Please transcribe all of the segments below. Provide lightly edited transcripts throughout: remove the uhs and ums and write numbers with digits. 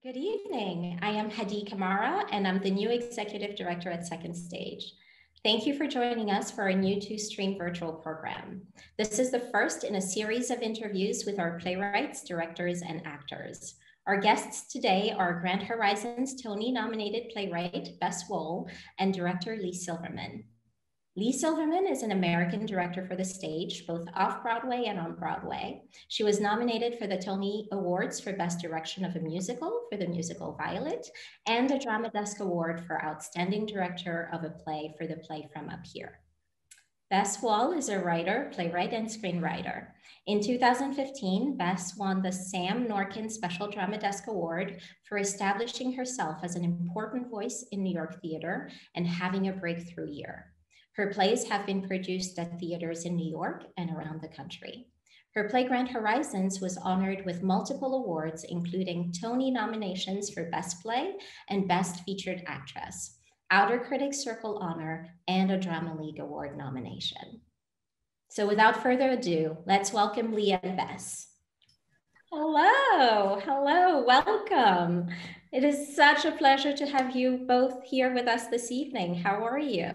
Good evening. I am Khady Kamara, and I'm the new Executive Director at Second Stage. Thank you for joining us for our new two-stream virtual program. This is the first in a series of interviews with our playwrights, directors, and actors. Our guests today are Grand Horizons Tony-nominated playwright Bess Wohl and director Leigh Silverman. Leigh Silverman is an American director for the stage, both off-Broadway and on Broadway. She was nominated for the Tony Awards for Best Direction of a Musical for the musical Violet, and a Drama Desk Award for Outstanding Director of a Play for the play From Up Here. Bess Wohl is a writer, playwright, and screenwriter. In 2015, Bess won the Sam Norkin Special Drama Desk Award for establishing herself as an important voice in New York theater and having a breakthrough year. Her plays have been produced at theaters in New York and around the country. Her play Grand Horizons was honored with multiple awards, including Tony nominations for Best Play and Best Featured Actress, Outer Critics Circle honor, and a Drama League Award nomination. So without further ado, let's welcome Leigh and Bess. Hello, welcome. It is such a pleasure to have you both here with us this evening. How are you?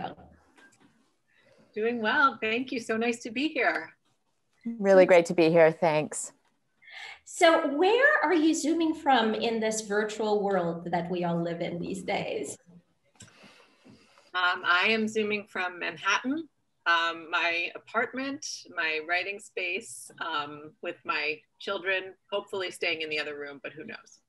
Doing well, thank you. So nice to be here. Really great to be here, thanks. So where are you zooming from in this virtual world that we all live in these days? I am zooming from Manhattan, my apartment, my writing space, with my children, hopefully staying in the other room, but who knows?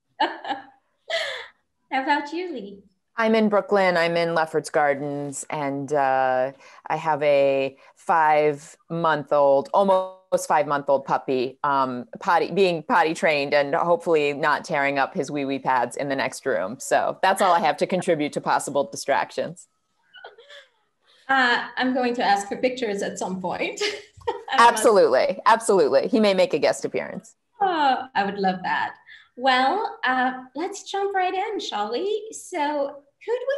How about you, Leigh? I'm in Brooklyn. I'm in Lefferts Gardens, and I have a 5-month-old, almost 5-month-old puppy, being potty trained, and hopefully not tearing up his wee pads in the next room. So that's all I have to contribute to possible distractions. I'm going to ask for pictures at some point. Absolutely, absolutely. He may make a guest appearance. Oh, I would love that. Well, let's jump right in, shall we? So could we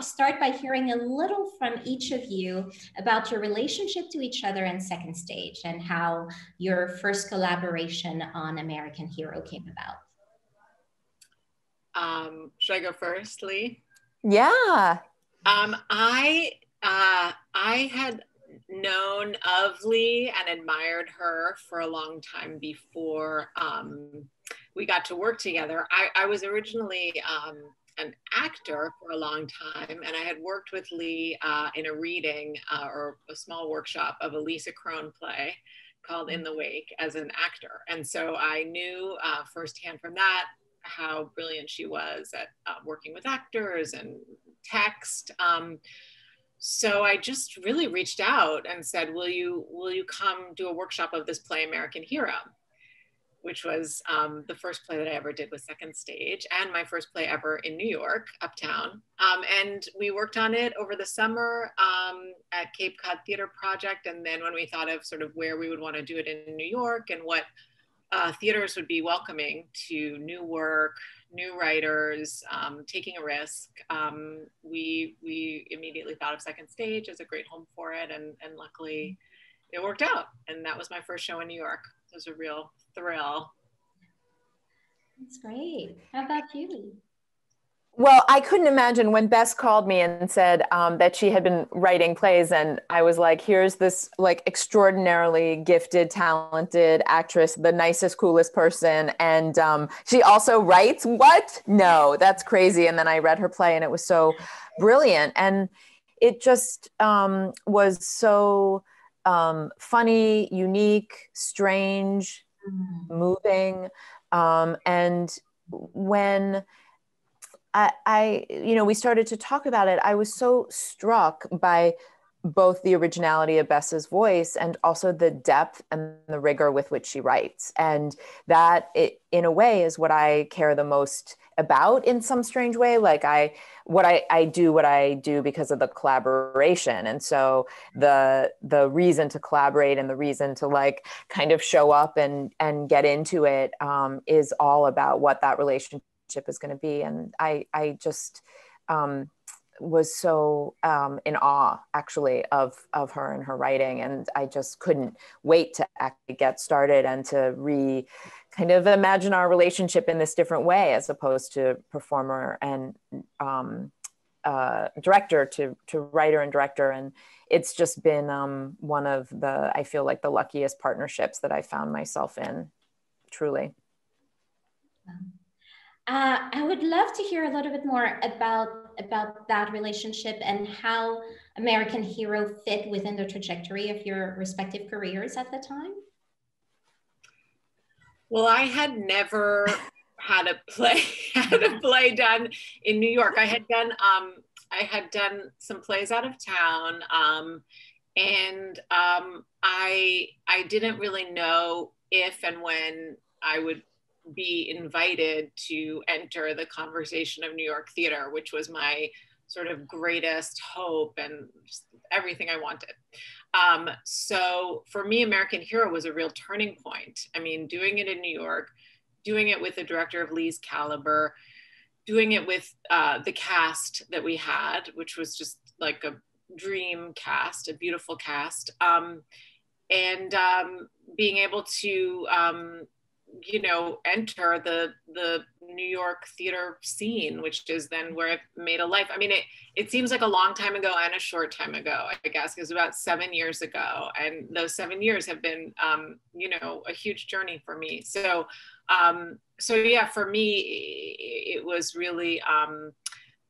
start by hearing a little from each of you about your relationship to each other in Second Stage and how your first collaboration on American Hero came about? Should I go first, Leigh? Yeah. I had known of Leigh and admired her for a long time before we got to work together. I was originally an actor for a long time, and I had worked with Leigh in a reading or a small workshop of a Lisa Crone play called In the Wake as an actor. And so I knew firsthand from that how brilliant she was at working with actors and text. So I just really reached out and said, will you come do a workshop of this play, American Hero? Which was the first play that I ever did with Second Stage, and my first play ever in New York, Uptown. And we worked on it over the summer at Cape Cod Theater Project. And then when we thought of sort of where we would want to do it in New York and what theaters would be welcoming to new work, new writers, taking a risk, we immediately thought of Second Stage as a great home for it. And luckily it worked out. And that was my first show in New York. It was a real thrill. That's great. How about you, Leigh? Well, I couldn't imagine when Bess called me and said that she had been writing plays, and I was like, here's this like extraordinarily gifted, talented actress, the nicest, coolest person. And she also writes. What? No, that's crazy. And then I read her play and it was so brilliant. And it just was so funny, unique, strange, moving. And when we started to talk about it, I was so struck by both the originality of Bess's voice and also the depth and the rigor with which she writes. And that, in a way, is what I care the most about in some strange way. Like I do what I do because of the collaboration. And so the reason to collaborate and the reason to like kind of show up and get into it is all about what that relationship is going to be. And I just was so in awe, actually, of her and her writing. And I just couldn't wait to actually get started and to kind of imagine our relationship in this different way, as opposed to performer and director to writer and director. And it's just been one of the, I feel like, the luckiest partnerships that I found myself in, truly. I would love to hear a little bit more about that relationship and how American Hero fit within the trajectory of your respective careers at the time. Well, I had never had a play done in New York. I had done some plays out of town, and I didn't really know if and when I would be invited to enter the conversation of New York theater, which was my sort of greatest hope and just everything I wanted. So for me, American Hero was a real turning point. I mean, doing it in New York, doing it with a director of Leigh's caliber, doing it with the cast that we had, which was just like a dream cast, a beautiful cast, and being able to enter the New York theater scene, which is then where I've made a life. I mean, it seems like a long time ago and a short time ago, I guess. It was about 7 years ago. And those 7 years have been, a huge journey for me. So yeah, for me, it was really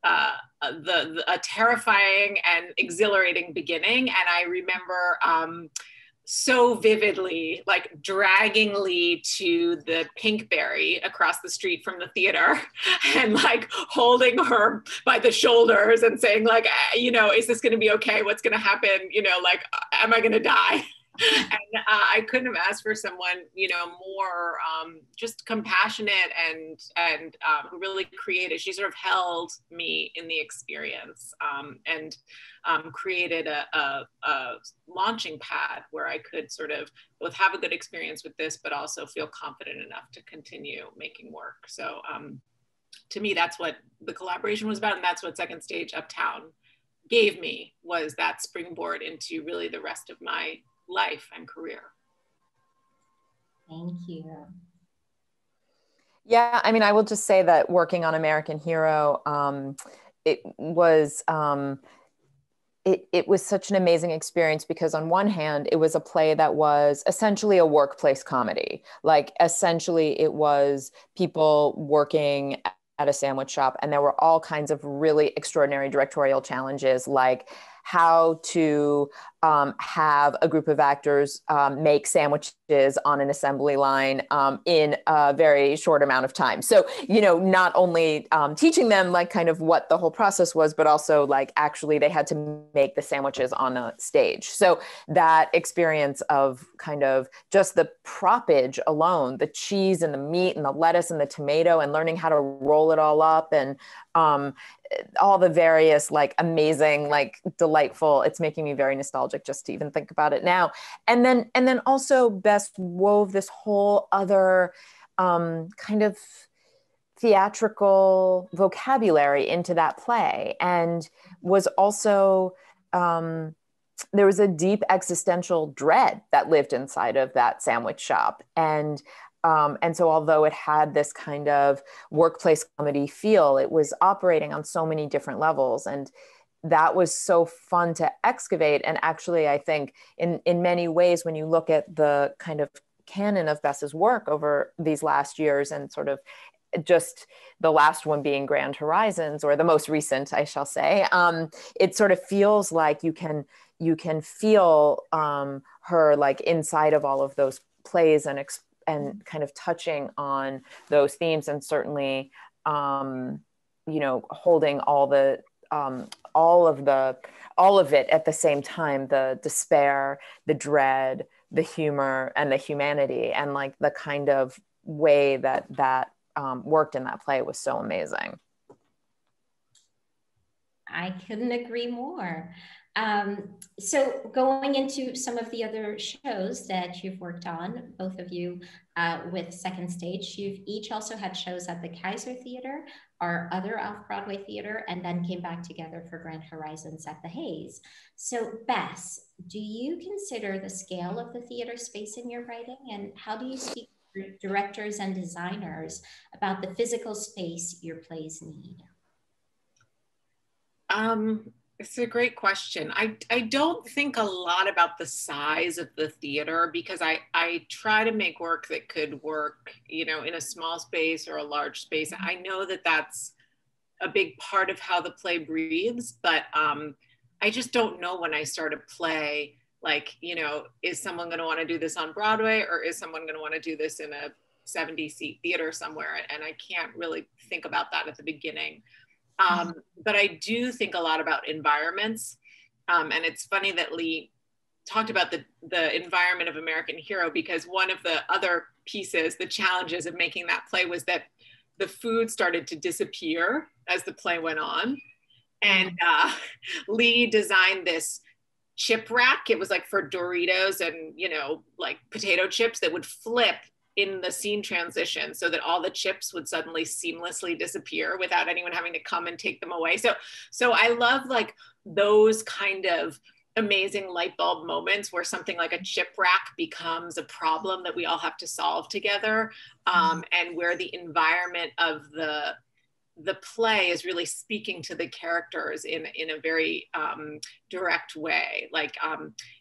a terrifying and exhilarating beginning. And I remember so vividly, like dragging Leigh to the Pinkberry across the street from the theater and like holding her by the shoulders and saying like, is this going to be okay? What's going to happen? Like, am I going to die? And I couldn't have asked for someone, more just compassionate and who really created. She sort of held me in the experience and created a launching pad where I could sort of both have a good experience with this, but also feel confident enough to continue making work. So to me, that's what the collaboration was about, and that's what Second Stage Uptown gave me, was that springboard into really the rest of my life and career. Thank you. Yeah, I mean, I will just say that working on American Hero, it was such an amazing experience, because on one hand, it was a play that was essentially a workplace comedy. Like, essentially, it was people working at a sandwich shop, and there were all kinds of really extraordinary directorial challenges, like how to have a group of actors make sandwiches on an assembly line in a very short amount of time. So, not only teaching them like kind of what the whole process was, but also like actually they had to make the sandwiches on a stage. So that experience of kind of just the proppage alone, the cheese and the meat and the lettuce and the tomato, and learning how to roll it all up, and all the various like amazing, like delightful, it's making me very nostalgic just to even think about it now. And then also Bess wove this whole other kind of theatrical vocabulary into that play, and was also, there was a deep existential dread that lived inside of that sandwich shop. And so although it had this kind of workplace comedy feel, it was operating on so many different levels. And that was so fun to excavate. And actually, I think in many ways, when you look at the kind of canon of Bess's work over these last years, and sort of just the last one being Grand Horizons, or the most recent, I shall say, it sort of feels like you can feel her like inside of all of those plays, and kind of touching on those themes, and certainly, holding all of it at the same time, the despair, the dread, the humor, and the humanity, and like the kind of way that worked in that play was so amazing. I couldn't agree more. So going into some of the other shows that you've worked on, both of you with Second Stage, you've each also had shows at the Kaiser Theater, our other off-Broadway theater, and then came back together for Grand Horizons at the Hayes. So Bess, do you consider the scale of the theater space in your writing, and how do you speak directors and designers about the physical space your plays need? It's a great question. I don't think a lot about the size of the theater because I try to make work that could work, you know, in a small space or a large space. I know that that's a big part of how the play breathes, but I just don't know when I start a play, like, you know, is someone going to want to do this on Broadway or is someone going to want to do this in a 70-seat theater somewhere? And I can't really think about that at the beginning. But I do think a lot about environments. And it's funny that Leigh talked about the environment of American Hero, because one of the other pieces, the challenges of making that play was that the food started to disappear as the play went on. And Leigh designed this chip rack. It was like for Doritos and, you know, like potato chips that would flip in the scene transition so that all the chips would suddenly seamlessly disappear without anyone having to come and take them away. So I love like those kind of amazing light bulb moments where something like a chip rack becomes a problem that we all have to solve together, and where the environment of the play is really speaking to the characters in a very direct way. Like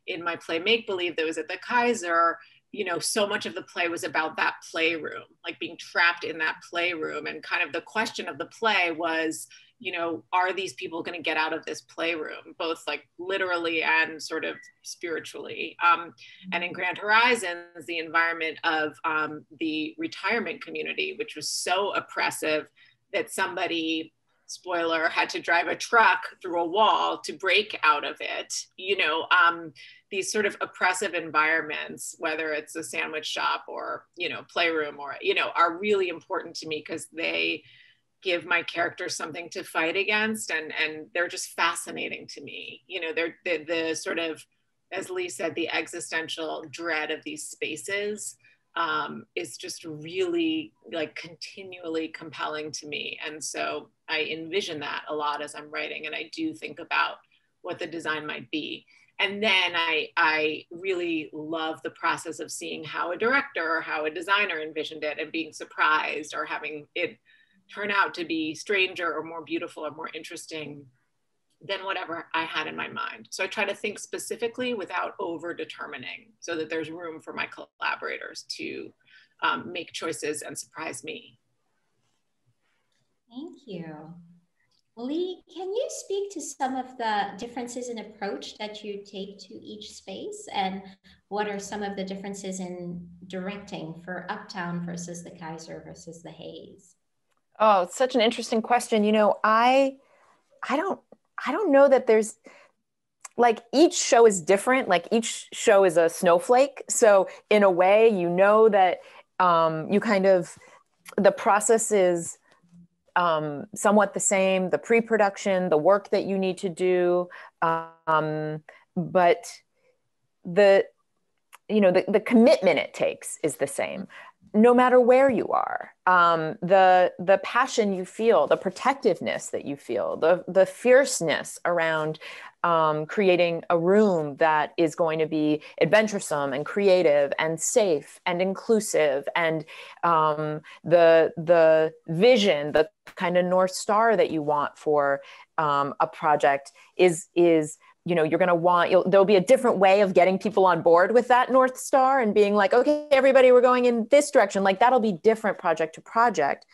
in my play Make Believe that was at the Kaiser, you know, so much of the play was about that playroom, like being trapped in that playroom. And kind of the question of the play was, you know, are these people going to get out of this playroom, both like literally and sort of spiritually? And in Grand Horizons, the environment of the retirement community, which was so oppressive that somebody, spoiler, had to drive a truck through a wall to break out of it. You know, these sort of oppressive environments, whether it's a sandwich shop or, you know, playroom or, you know, are really important to me because they give my characters something to fight against, and they're just fascinating to me. You know, they're the sort of, as Leigh said, the existential dread of these spaces is just really like continually compelling to me. And so I envision that a lot as I'm writing, and I do think about what the design might be. And then I really love the process of seeing how a director or how a designer envisioned it and being surprised or having it turn out to be stranger or more beautiful or more interesting than whatever I had in my mind. So I try to think specifically without over determining so that there's room for my collaborators to make choices and surprise me. Thank you. Leigh, can you speak to some of the differences in approach that you take to each space, and what are some of the differences in directing for Uptown versus the Kaiser versus the Hayes? Oh, it's such an interesting question. You know, I don't know that there's, like, each show is different. Like, each show is a snowflake. So in a way, you know that you kind of, the process is somewhat the same, the pre-production, the work that you need to do, but the commitment it takes is the same, no matter where you are. The passion you feel, the protectiveness that you feel, the fierceness around creating a room that is going to be adventuresome and creative and safe and inclusive, and the vision, the kind of North Star that you want for a project is you know, you're going to want, there'll be a different way of getting people on board with that North Star and being like, okay, everybody, we're going in this direction. Like, that'll be different project to project.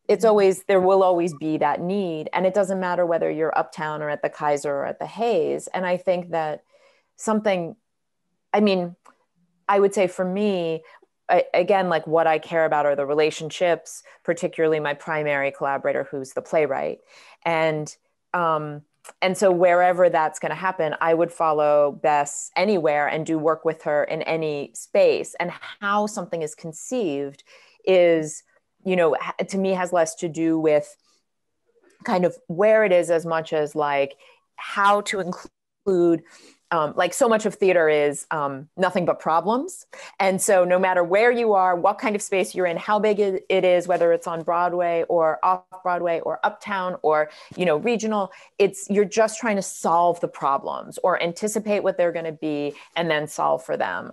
It's always, there will always be that need. And it doesn't matter whether you're Uptown or at the Kaiser or at the Hayes. And I think that I would say for me, again, like, what I care about are the relationships, particularly my primary collaborator, who's the playwright. And so wherever that's going to happen, I would follow Bess anywhere and do work with her in any space. And how something is conceived is, you know, to me has less to do with kind of where it is as much as like how to include, like, so much of theater is nothing but problems. And so no matter where you are, what kind of space you're in, how big it is, whether it's on Broadway or off Broadway or Uptown or, you know, regional, you're just trying to solve the problems or anticipate what they're going to be and then solve for them,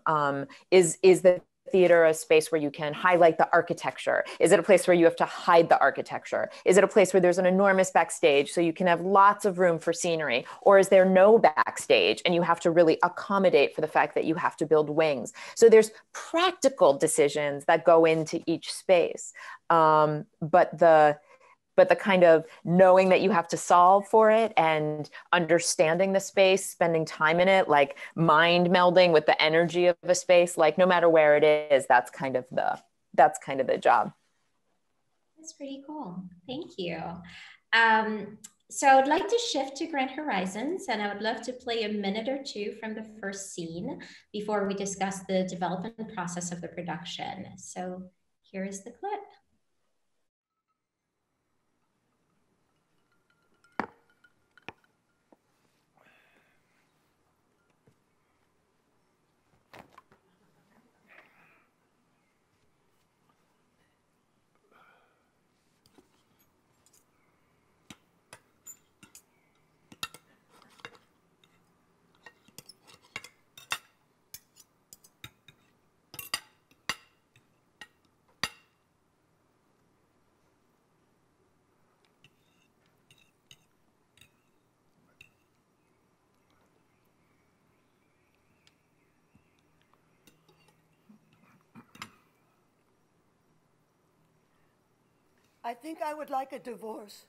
is the theater a space where you can highlight the architecture? Is it a place where you have to hide the architecture? Is it a place where there's an enormous backstage so you can have lots of room for scenery? Or is there no backstage and you have to really accommodate for the fact that you have to build wings? So there's practical decisions that go into each space. But the kind of knowing that you have to solve for it and understanding the space, spending time in it, like mind melding with the energy of a space, like no matter where it is, that's kind of the job. That's pretty cool. Thank you. So I would like to shift to Grand Horizons, and I would love to play a minute or two from the first scene before we discuss the development process of the production. So here is the clip. I think I would like a divorce.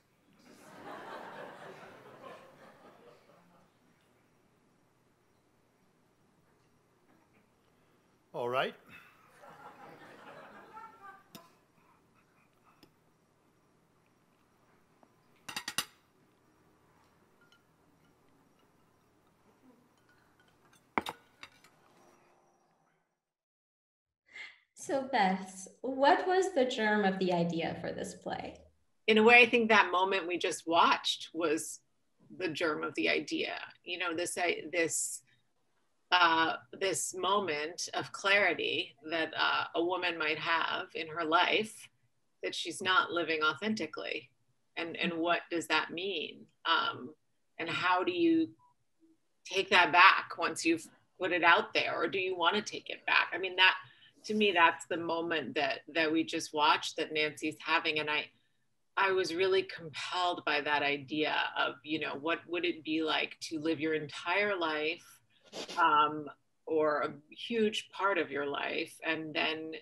All right. So Bess, what was the germ of the idea for this play? In a way, I think that moment we just watched was the germ of the idea. You know, this moment of clarity that a woman might have in her life that she's not living authentically, and what does that mean? And how do you take that back once you've put it out there, or do you want to take it back? I mean, that to me, that's the moment that we just watched that Nancy's having, and I was really compelled by that idea of, you know, what would it be like to live your entire life, or a huge part of your life, and then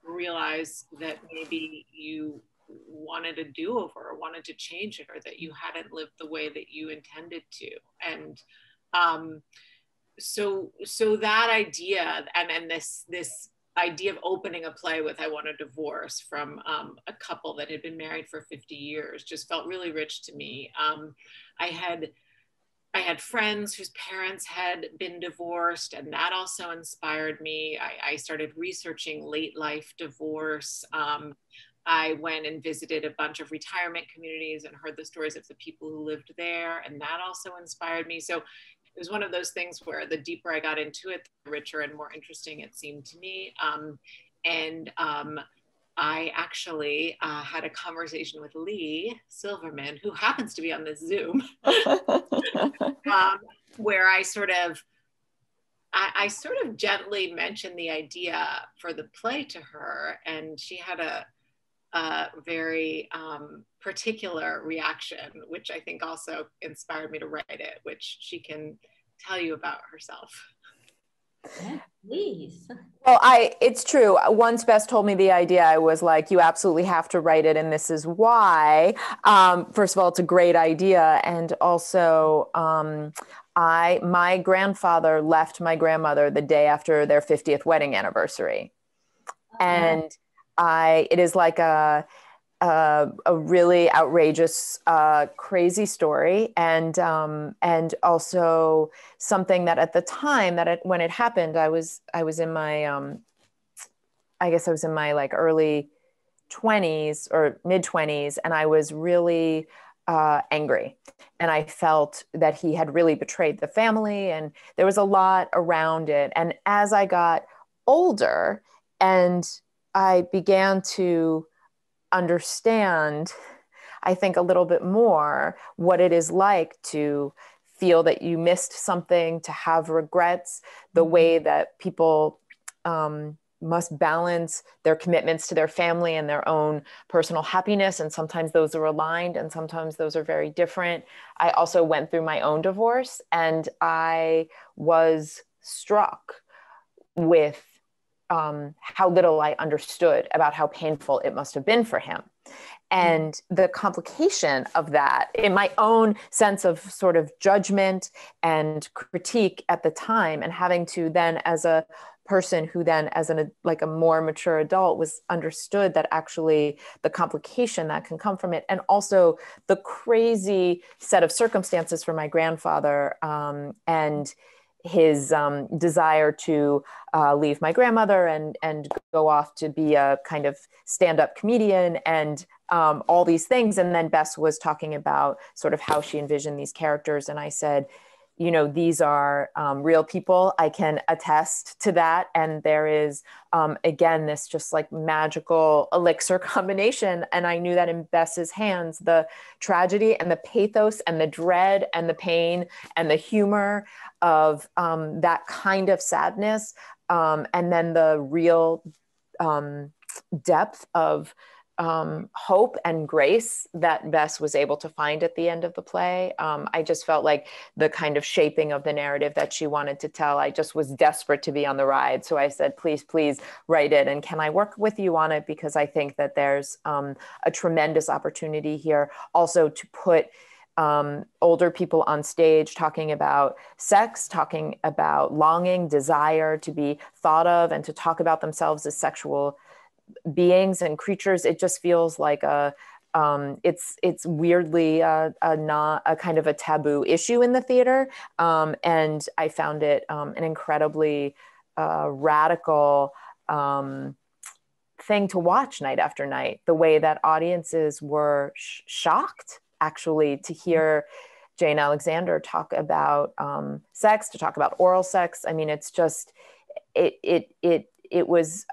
realize that maybe you wanted a do-over or wanted to change it, or that you hadn't lived the way that you intended to. And so that idea, and this idea of opening a play with "I want a divorce" from a couple that had been married for 50 years just felt really rich to me. I had friends whose parents had been divorced, and that also inspired me. I started researching late life divorce. I went and visited a bunch of retirement communities and heard the stories of the people who lived there, and that also inspired me. So it was one of those things where the deeper I got into it, the richer and more interesting it seemed to me. I actually had a conversation with Leigh Silverman, who happens to be on this Zoom, where I sort of gently mentioned the idea for the play to her, and she had a very particular reaction, which I think also inspired me to write it, which she can tell you about herself. Yeah, please. Well, it's true. Once Bess told me the idea, I was like, you absolutely have to write it, and this is why. First of all, it's a great idea. And also, my grandfather left my grandmother the day after their 50th wedding anniversary. And it is like a really outrageous, crazy story, and also something that at the time when it happened, I was in my I guess I was in my like early 20s or mid 20s, and I was really angry, and I felt that he had really betrayed the family, and there was a lot around it. And as I got older, and I began to understand, I think, a little bit more what it is like to feel that you missed something, to have regrets, the way that people must balance their commitments to their family and their own personal happiness. And sometimes those are aligned and sometimes those are very different. I also went through my own divorce, and I was struck with how little I understood about how painful it must have been for him. And the complication of that in my own sense of sort of judgment and critique at the time, and having to then, as a person who then as like a more mature adult, was understood that actually the complication that can come from it, and also the crazy set of circumstances for my grandfather, and his desire to leave my grandmother and go off to be a kind of stand-up comedian, and all these things. And then Bess was talking about sort of how she envisioned these characters. And I said, you know, these are real people. I can attest to that. And there is, again, this just like magical elixir combination. And I knew that in Bess's hands, the tragedy and the pathos and the dread and the pain and the humor of that kind of sadness, and then the real depth of hope and grace that Bess was able to find at the end of the play. I just felt like the kind of shaping of the narrative that she wanted to tell, I just was desperate to be on the ride. So I said, please, please write it. And can I work with you on it? Because I think that there's a tremendous opportunity here also to put older people on stage talking about sex, talking about longing, desire, to be thought of and to talk about themselves as sexual beings and creatures. It just feels like it's weirdly not a kind of a taboo issue in the theater. And I found it an incredibly radical thing to watch night after night, the way that audiences were shocked actually to hear Jane Alexander talk about sex, to talk about oral sex. I mean, it's just, it was,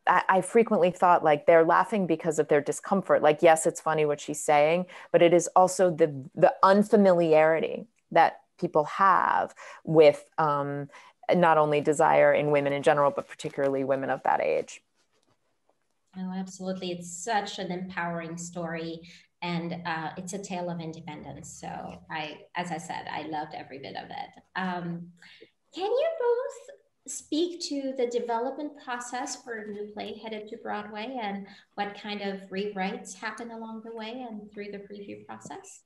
I frequently thought like they're laughing because of their discomfort. Like, yes, it's funny what she's saying, but it is also the unfamiliarity that people have with not only desire in women in general, but particularly women of that age. Oh, absolutely. It's such an empowering story. And it's a tale of independence. So as I said, I loved every bit of it. Can you both speak to the development process for a new play headed to Broadway, and what kind of rewrites happen along the way and through the preview process?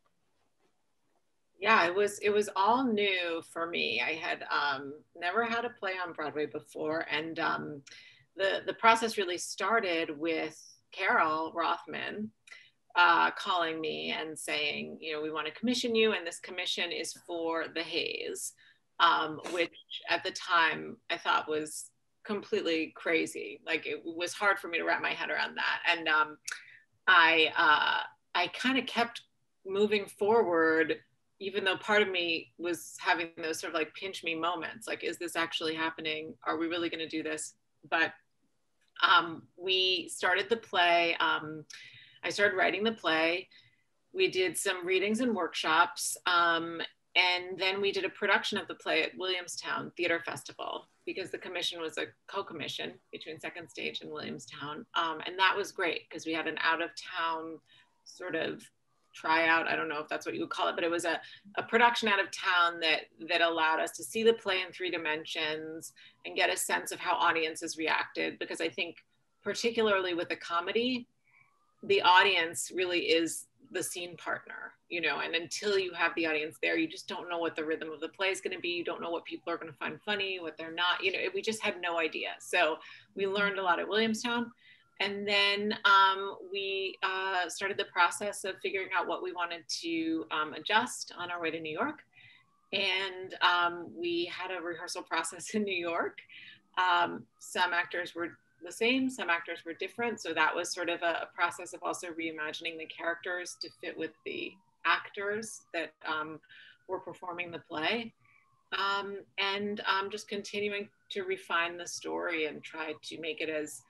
Yeah, it was all new for me. I had never had a play on Broadway before, and the process really started with Carol Rothman calling me and saying, you know, we want to commission you, and this commission is for The Haze, which at the time I thought was completely crazy. Like, it was hard for me to wrap my head around that. And I kind of kept moving forward, even though part of me was having those sort of like pinch me moments. Like, is this actually happening? Are we really going to do this? But we started the play. I started writing the play. We did some readings and workshops. And then we did a production of the play at Williamstown Theater Festival, because the commission was a co-commission between Second Stage and Williamstown. And that was great because we had an out-of-town sort of tryout. I don't know if that's what you would call it, but it was a production out of town that allowed us to see the play in 3 dimensions and get a sense of how audiences reacted. Because I think particularly with a comedy, the audience really is the scene partner, you know, and until you have the audience there, you just don't know what the rhythm of the play is going to be. You don't know what people are going to find funny, what they're not, you know, we just had no idea. So we learned a lot at Williamstown. And then we started the process of figuring out what we wanted to adjust on our way to New York. And we had a rehearsal process in New York. Some actors were the same, some actors were different. So that was sort of a process of also reimagining the characters to fit with the actors that were performing the play. And just continuing to refine the story and try to make it as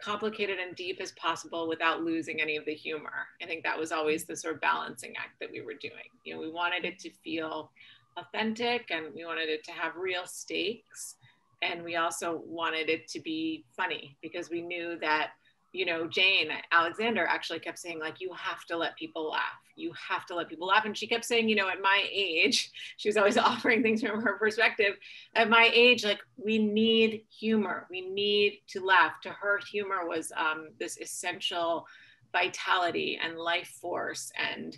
complicated and deep as possible without losing any of the humor. I think that was always the sort of balancing act that we were doing. You know, we wanted it to feel authentic and we wanted it to have real stakes. And we also wanted it to be funny because we knew that, you know, Jane Alexander actually kept saying, like, you have to let people laugh. You have to let people laugh. And she kept saying, you know, at my age, she was always offering things from her perspective. At my age, like, we need humor. We need to laugh. To her, humor was this essential vitality and life force and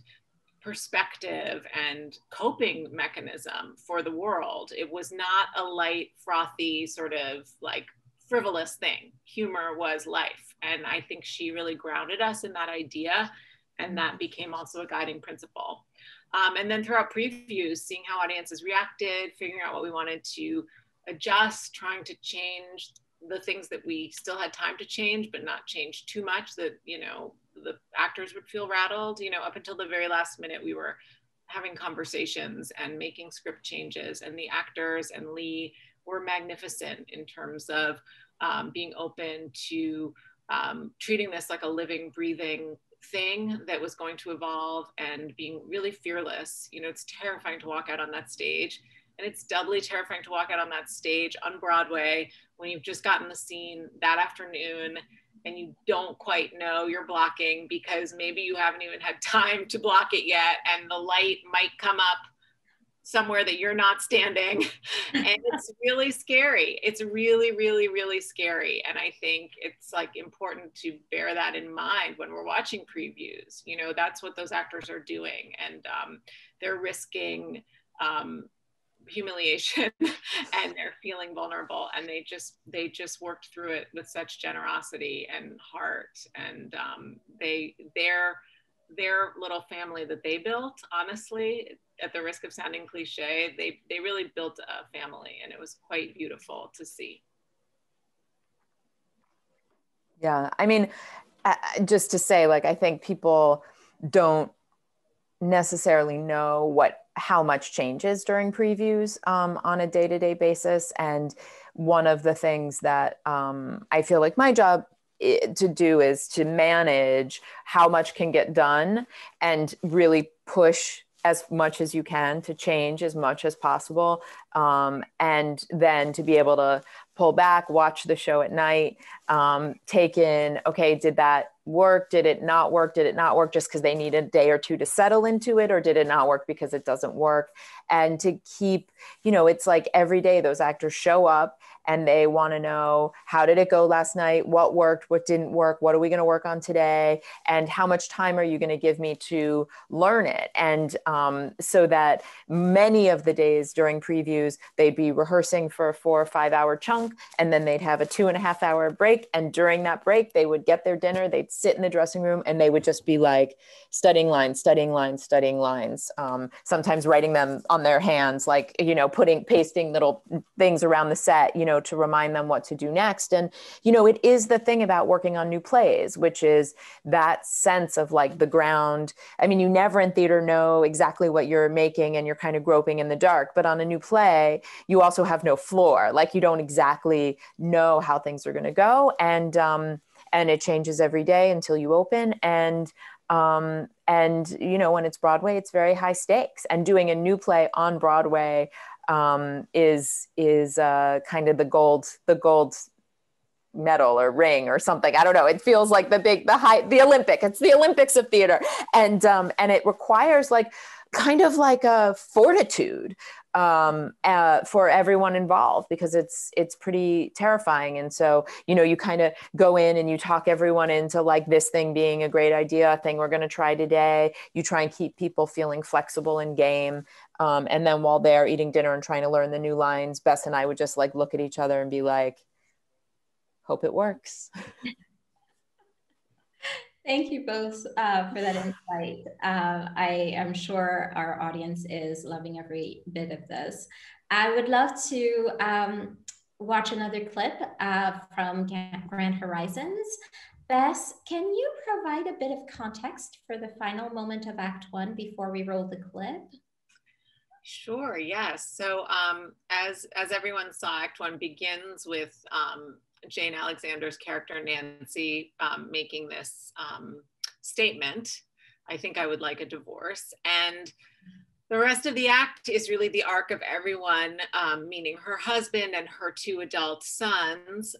perspective and coping mechanism for the world. It was not a light, frothy, sort of like frivolous thing. Humor was life. And I think she really grounded us in that idea. And that became also a guiding principle. And then throughout previews, seeing how audiences reacted, figuring out what we wanted to adjust, trying to change the things that we still had time to change, but not change too much that, you know, the actors would feel rattled. You know, up until the very last minute, we were having conversations and making script changes, and the actors and Leigh were magnificent in terms of being open to treating this like a living, breathing thing that was going to evolve and being really fearless. You know, it's terrifying to walk out on that stage. And it's doubly terrifying to walk out on that stage on Broadway when you've just gotten the scene that afternoon and you don't quite know you're blocking because maybe you haven't even had time to block it yet and the light might come up somewhere that you're not standing. And it's really scary. It's really, really, really scary. And I think it's like important to bear that in mind when we're watching previews. You know, that's what those actors are doing. And they're risking humiliation and they're feeling vulnerable, and they just worked through it with such generosity and heart. And their little family that they built, honestly, at the risk of sounding cliche, they really built a family, and it was quite beautiful to see. Yeah, I mean, just to say, like, I think people don't necessarily know how much changes during previews on a day-to-day basis. And one of the things that I feel like my job to do is to manage how much can get done and really push as much as you can to change as much as possible. And then to be able to pull back, watch the show at night, take in, okay, did that work? Did it not work? Did it not work just because they need a day or two to settle into it? Or did it not work because it doesn't work? And to keep, you know, it's like every day those actors show up and they want to know, how did it go last night? What worked? What didn't work? What are we going to work on today? And how much time are you going to give me to learn it? And so that many of the days during previews, they'd be rehearsing for a 4 or 5 hour chunk, and then they'd have a 2.5 hour break. And during that break, they would get their dinner, they'd sit in the dressing room, and they would just be like studying lines, studying lines, studying lines, sometimes writing them on their hands, like, you know, pasting little things around the set, you know, to remind them what to do next. And, you know, it is the thing about working on new plays, which is that sense of like the ground. I mean, you never in theater know exactly what you're making and you're kind of groping in the dark, but on a new play, you also have no floor. Like, you don't exactly know how things are going to go. And it changes every day until you open. And, you know, when it's Broadway, it's very high stakes, and doing a new play on Broadway is kind of the gold medal or ring or something. I don't know. It feels like the Olympic. It's the Olympics of theater, and it requires like kind of like a fortitude for everyone involved, because it's pretty terrifying. And so, you know, you kind of go in and you talk everyone into like this thing being a great idea, a thing we're going to try today. You try and keep people feeling flexible and game. And then while they're eating dinner and trying to learn the new lines, Bess and I would just like look at each other and be like, hope it works. Thank you both for that insight. I am sure our audience is loving every bit of this. I would love to watch another clip from Grand Horizons. Bess, can you provide a bit of context for the final moment of Act 1 before we roll the clip? Sure, yes. So as everyone saw, Act 1 begins with Jane Alexander's character, Nancy, making this statement, I think I would like a divorce. And The rest of the act is really the arc of everyone, meaning her husband and her two adult sons,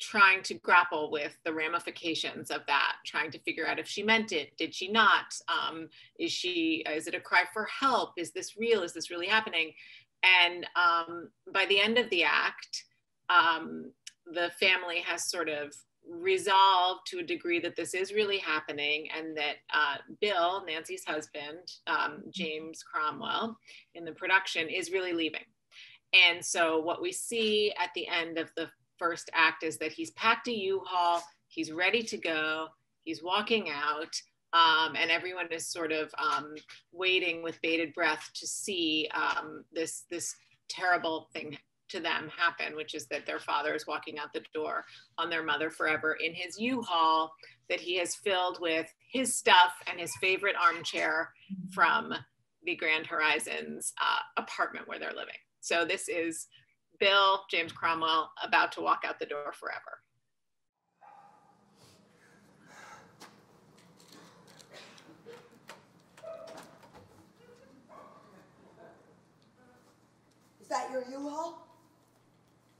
trying to grapple with the ramifications of that, trying to figure out if she meant it, did she not? Is it a cry for help? Is this real? Is this really happening? And by the end of the act, the family has sort of resolved to a degree that this is really happening, and that Bill, Nancy's husband, James Cromwell, in the production, is really leaving. And so what we see at the end of the first act is that he's packed a U-Haul, he's ready to go, he's walking out, and everyone is sort of waiting with bated breath to see this terrible thing to them happen, which is that their father is walking out the door on their mother forever in his U-Haul that he has filled with his stuff and his favorite armchair from the Grand Horizons apartment where they're living. So this is Bill, James Cromwell, about to walk out the door forever. Is that your U-Haul?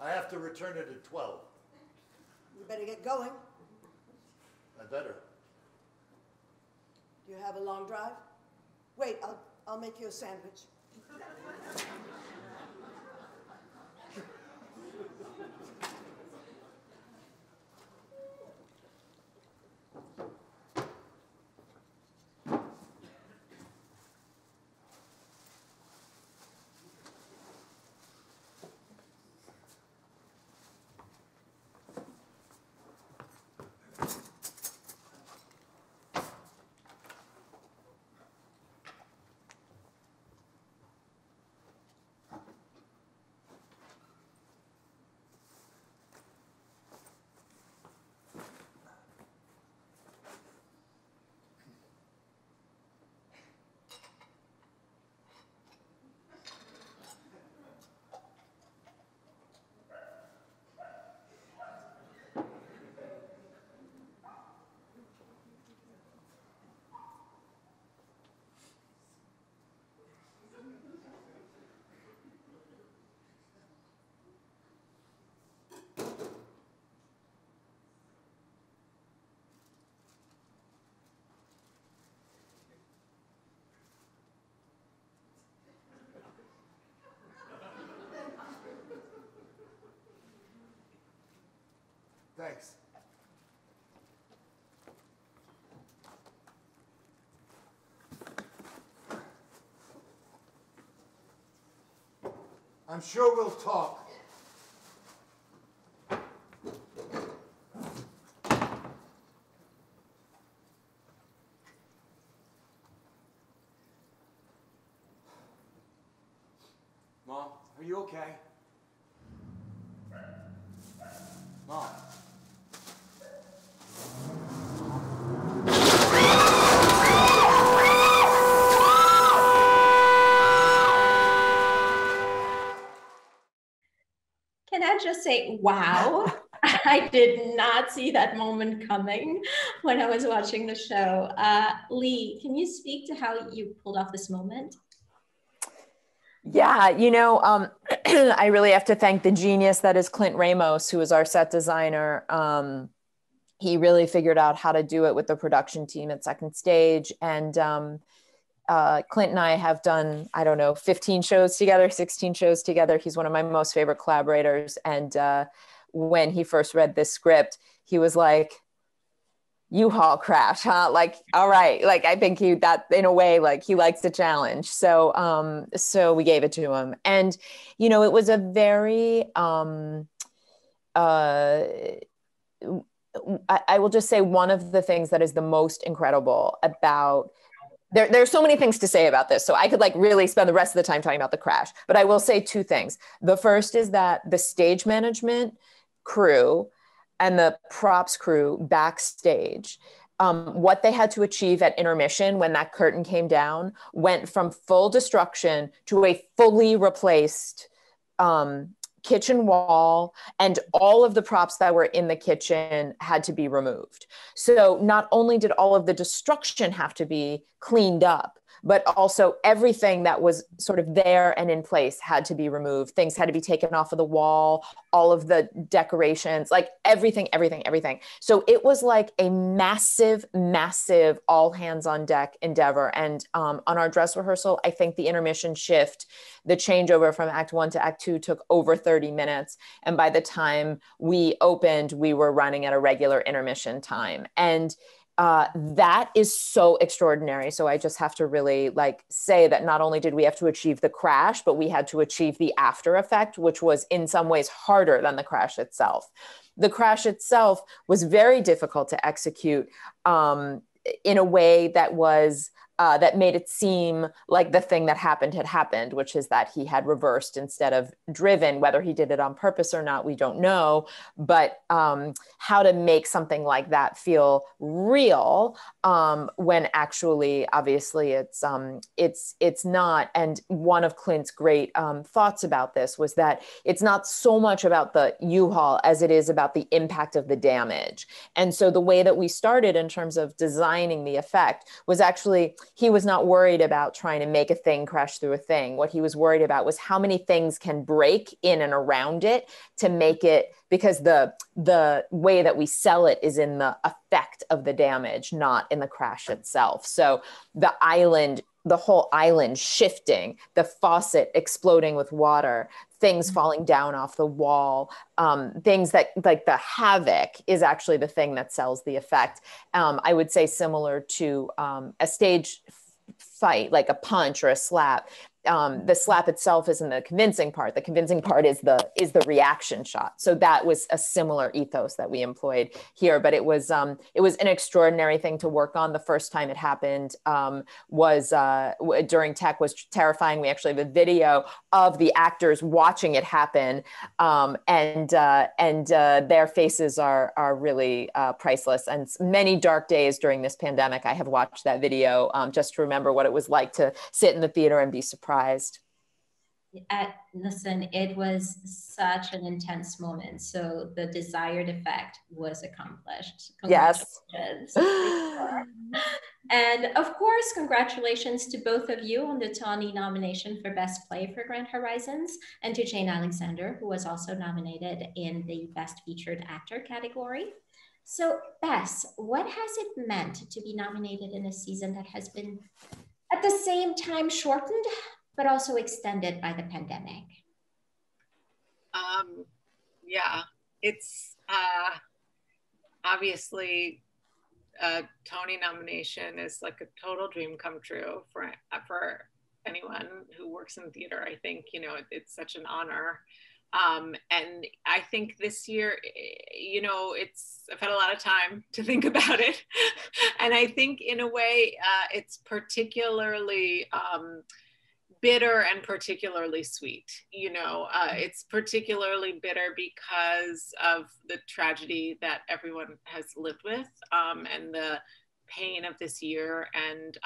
I have to return it at 12. You better get going. I better. Do you have a long drive? Wait, I'll make you a sandwich. Thanks. I'm sure we'll talk. Mom, are you okay? Mom. Can I just say, wow, I did not see that moment coming when I was watching the show. Leigh, can you speak to how you pulled off this moment? Yeah, you know, I really have to thank the genius that is Clint Ramos, who is our set designer. He really figured out how to do it with the production team at Second Stage. And Clint and I have done, I don't know, 15 shows together, 16 shows together. He's one of my most favorite collaborators. And when he first read this script, he was like, U-Haul crash, huh? Like, all right. Like, I think that in a way, like he likes the challenge. So, so we gave it to him. And, you know, it was a very, I will just say one of the things that is the most incredible about, there's so many things to say about this. So I could like really spend the rest of the time talking about the crash, but I will say two things. The first is that the stage management crew and the props crew backstage, what they had to achieve at intermission when that curtain came down went from full destruction to a fully replaced kitchen wall, and all of the props that were in the kitchen had to be removed. So not only did all of the destruction have to be cleaned up, but also everything that was sort of there and in place had to be removed. Things had to be taken off of the wall, all of the decorations, like everything. So it was like a massive, massive all hands on deck endeavor. And on our dress rehearsal, I think the intermission shift, the changeover from act 1 to act 2 took over 30 minutes. And by the time we opened, we were running at a regular intermission time. And that is so extraordinary. So I just have to really like say that not only did we have to achieve the crash, but we had to achieve the after effect, which was in some ways harder than the crash itself. The crash itself was very difficult to execute in a way that was that made it seem like the thing that happened had happened, which is that he had reversed instead of driven. Whether he did it on purpose or not, we don't know. But how to make something like that feel real when actually, obviously, it's not. And one of Clint's great thoughts about this was that it's not so much about the U-Haul as it is about the impact of the damage. And so the way that we started in terms of designing the effect was actually, he was not worried about trying to make a thing crash through a thing. What he was worried about was how many things can break in and around it to make it, because the way that we sell it is in the effect of the damage, not in the crash itself. So the island, the whole island shifting, the faucet exploding with water, things falling down off the wall, things that like the havoc is actually the thing that sells the effect. I would say similar to a stage fight, like a punch or a slap. The slap itself isn't the convincing part. The convincing part is the reaction shot. So that was a similar ethos that we employed here. But it was an extraordinary thing to work on. The first time it happened was during tech, was terrifying. We actually have a video of the actors watching it happen, and their faces are really priceless. And many dark days during this pandemic, I have watched that video just to remember what it was like to sit in the theater and be surprised. Listen, it was such an intense moment. So the desired effect was accomplished. Yes. And of course, congratulations to both of you on the Tony nomination for Best Play for Grand Horizons, and to Jane Alexander, who was also nominated in the Best Featured Actor category. So Bess, what has it meant to be nominated in a season that has been at the same time shortened, but also extended by the pandemic? Yeah, it's obviously a Tony nomination is like a total dream come true for anyone who works in theater. I think, you know, it's such an honor. And I think this year, you know, I've had a lot of time to think about it. And I think in a way, it's particularly bitter and particularly sweet. You know, it's particularly bitter because of the tragedy that everyone has lived with, and the pain of this year. And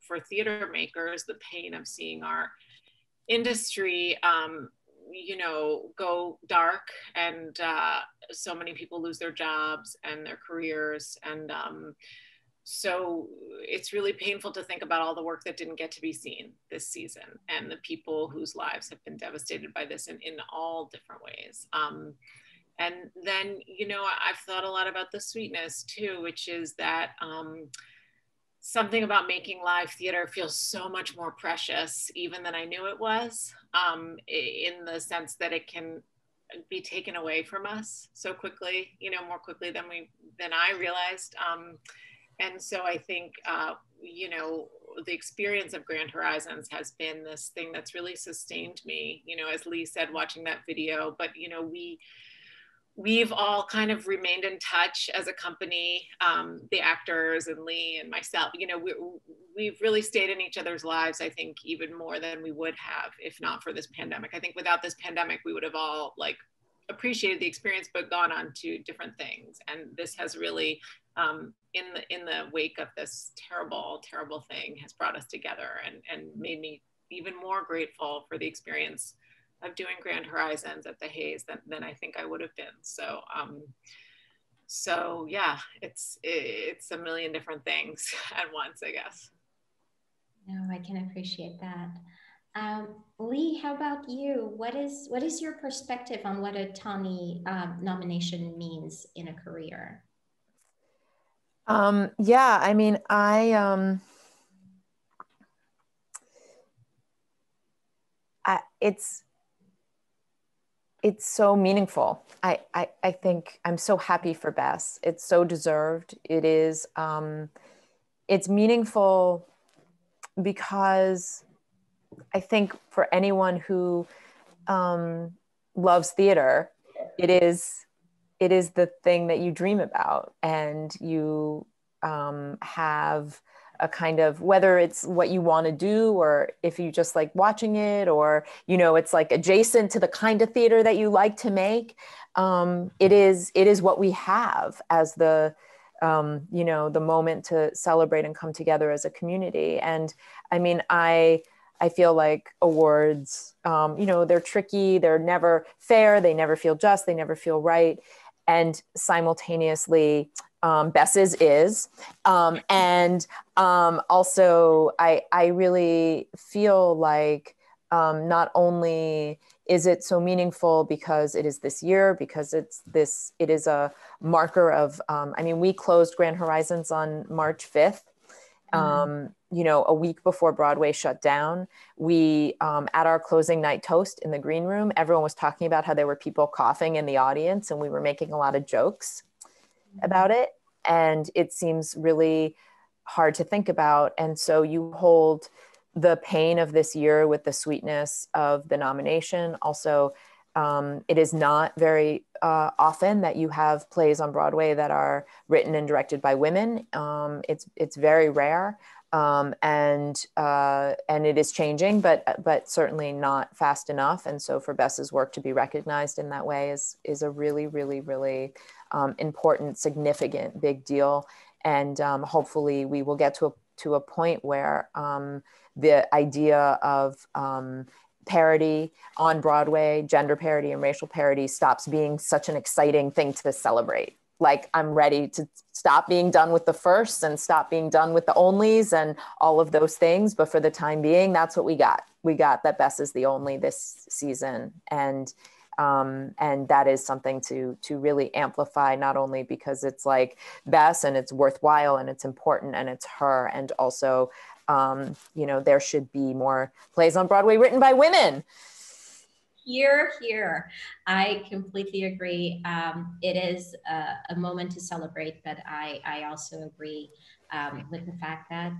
for theater makers, the pain of seeing our industry you know, go dark, and so many people lose their jobs and their careers. And so it's really painful to think about all the work that didn't get to be seen this season, and the people whose lives have been devastated by this in all different ways. And then, you know, I've thought a lot about the sweetness too, which is that something about making live theater feels so much more precious even than I knew it was, in the sense that it can be taken away from us so quickly, you know, more quickly than I realized. And so I think, you know, the experience of Grand Horizons has been this thing that's really sustained me, you know, as Leigh said, watching that video. But, you know, we've all kind of remained in touch as a company, the actors and Leigh and myself. You know, we've really stayed in each other's lives, I think, even more than we would have if not for this pandemic. I think without this pandemic, we would have all like appreciated the experience, but gone on to different things. And this has really, in the wake of this terrible, terrible thing, has brought us together and made me even more grateful for the experience of doing Grand Horizons at the Hayes than I think I would have been. So, so yeah, it's a million different things at once, I guess. No, I can appreciate that. Leigh, how about you? What is your perspective on what a Tony nomination means in a career? Yeah, I mean, it's so meaningful. I think I'm so happy for Bess. It's so deserved. It is, it's meaningful because I think for anyone who loves theater, it is the thing that you dream about, and you have a kind of, whether it's what you want to do or if you just like watching it, or it's like adjacent to the kind of theater that you like to make. It is what we have as the the moment to celebrate and come together as a community. And I mean, I feel like awards, they're tricky, they're never fair, they never feel just, they never feel right. And simultaneously, Bess's is. And also, I really feel like not only is it so meaningful because it is this year, because it is a marker of, we closed Grand Horizons on March 5th. A week before Broadway shut down. We, at our closing night toast in the green room, everyone was talking about how there were people coughing in the audience, and we were making a lot of jokes about it. And it seems really hard to think about. And so you hold the pain of this year with the sweetness of the nomination. Also, it is not very often that you have plays on Broadway that are written and directed by women. It's very rare, and it is changing, but certainly not fast enough. And so for Bess's work to be recognized in that way is a really, really, really important, significant, big deal. And hopefully we will get to a point where the idea of parity on Broadway, gender parity and racial parity, stops being such an exciting thing to celebrate. Like, I'm ready to stop being done with the firsts and stop being done with the onlys and all of those things. But for the time being, that's what we got. We got that Bess is the only this season. And that is something to really amplify, not only because it's like Bess and it's worthwhile and it's important and it's her, and also there should be more plays on Broadway written by women. Here, here. I completely agree. It is a moment to celebrate, but I also agree with the fact that,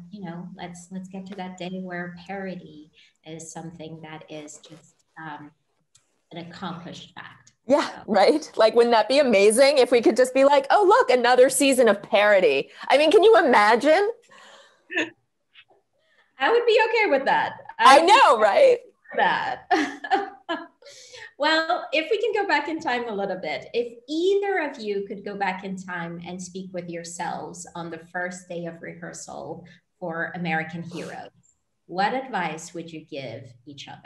let's get to that day where parity is something that is just an accomplished fact. Yeah, so. Right? Like, wouldn't that be amazing if we could just be like, oh, look, another season of parody? I mean, can you imagine? I would be okay with that. I know, right? That. Well, if we can go back in time a little bit, if either of you could go back in time and speak with yourselves on the first day of rehearsal for American Heroes, what advice would you give each other?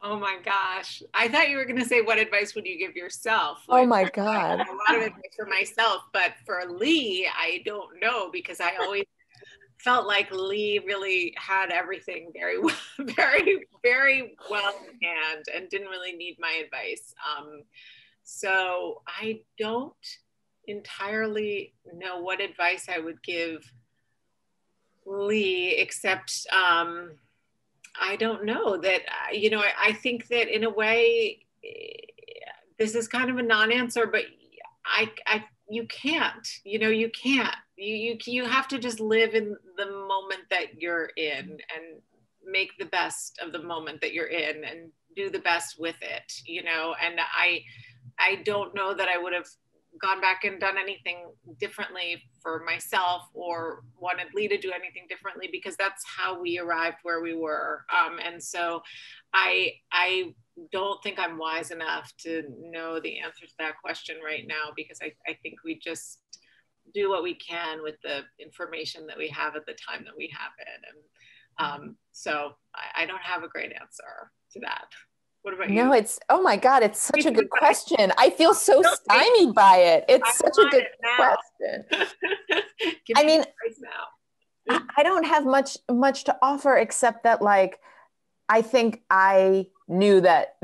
Oh my gosh. I thought you were going to say, what advice would you give yourself? Oh my God. I have a lot of advice for myself, but for Leigh, I don't know, because I always felt like Leigh really had everything very, very, very well in hand and didn't really need my advice. So I don't entirely know what advice I would give Leigh, except I don't know that, I think that in a way, this is kind of a non-answer, but you can't, you can't. You have to just live in the moment that you're in and make the best of the moment that you're in and do the best with it, and I don't know that I would have gone back and done anything differently for myself or wanted Leigh to do anything differently, because that's how we arrived where we were. And so I don't think I'm wise enough to know the answer to that question right now, because I think we just do what we can with the information that we have at the time that we have it. And so I don't have a great answer to that. What about you? No, oh my God, it's such a good question. I feel so stymied by it. It's such a good question. I mean, I don't have much to offer except that, like, I think I knew that